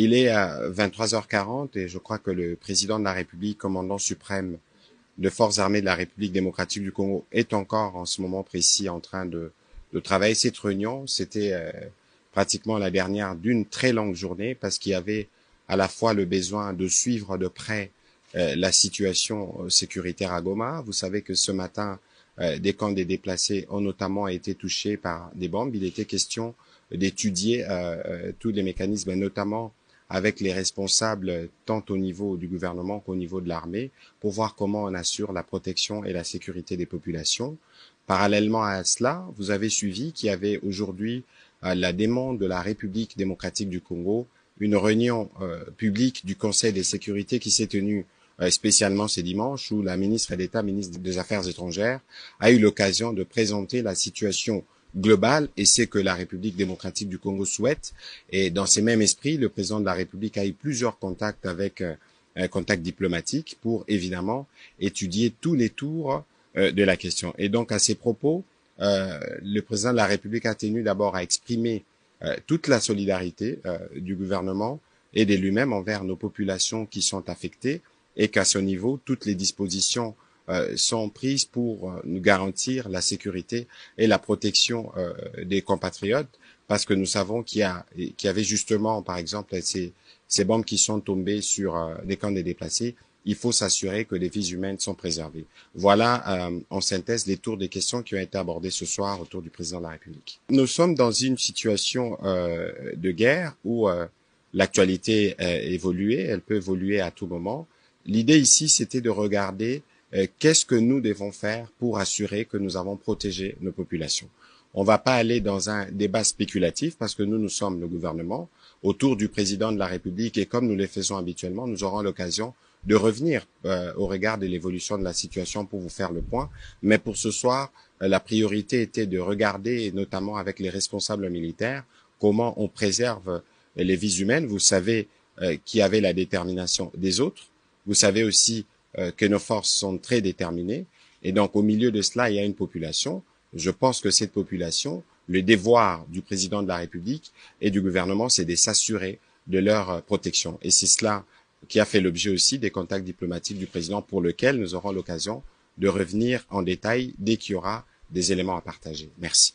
Il est à 23h40 et je crois que le président de la République, commandant suprême de forces armées de la République démocratique du Congo, est encore en ce moment précis en train de travailler. Cette réunion, c'était pratiquement la dernière d'une très longue journée parce qu'il y avait à la fois le besoin de suivre de près la situation sécuritaire à Goma. Vous savez que ce matin, des camps des déplacés ont notamment été touchés par des bombes. Il était question d'étudier tous les mécanismes, notamment avec les responsables tant au niveau du gouvernement qu'au niveau de l'armée, pour voir comment on assure la protection et la sécurité des populations. Parallèlement à cela, vous avez suivi qu'il y avait aujourd'hui, à la demande de la République démocratique du Congo, une réunion publique du Conseil de sécurité qui s'est tenue spécialement ce dimanche, où la ministre d'État, ministre des Affaires étrangères, a eu l'occasion de présenter la situation globale et c'est que la République démocratique du Congo souhaite. Et dans ces mêmes esprits, le président de la République a eu plusieurs contacts avec un contact diplomatique pour évidemment étudier tous les tours de la question. Et donc à ces propos, le président de la République a tenu d'abord à exprimer toute la solidarité du gouvernement et de lui-même envers nos populations qui sont affectées et qu'à ce niveau, toutes les dispositions sont prises pour nous garantir la sécurité et la protection des compatriotes, parce que nous savons qu'il y avait justement, par exemple, ces bombes qui sont tombées sur des camps de déplacés. Il faut s'assurer que les vies humaines sont préservées. Voilà, en synthèse, les tours des questions qui ont été abordées ce soir autour du président de la République. Nous sommes dans une situation de guerre où l'actualité évoluée, elle peut évoluer à tout moment. L'idée ici, c'était de regarder qu'est-ce que nous devons faire pour assurer que nous avons protégé nos populations. On ne va pas aller dans un débat spéculatif parce que nous sommes le gouvernement autour du président de la République et comme nous le faisons habituellement, nous aurons l'occasion de revenir au regard de l'évolution de la situation pour vous faire le point. Mais pour ce soir, la priorité était de regarder, notamment avec les responsables militaires, comment on préserve les vies humaines. Vous savez qu'il y avait la détermination des autres. Vous savez aussi que nos forces sont très déterminées. Et donc, au milieu de cela, il y a une population. Je pense que cette population, le devoir du président de la République et du gouvernement, c'est de s'assurer de leur protection. Et c'est cela qui a fait l'objet aussi des contacts diplomatiques du président pour lequel nous aurons l'occasion de revenir en détail dès qu'il y aura des éléments à partager. Merci.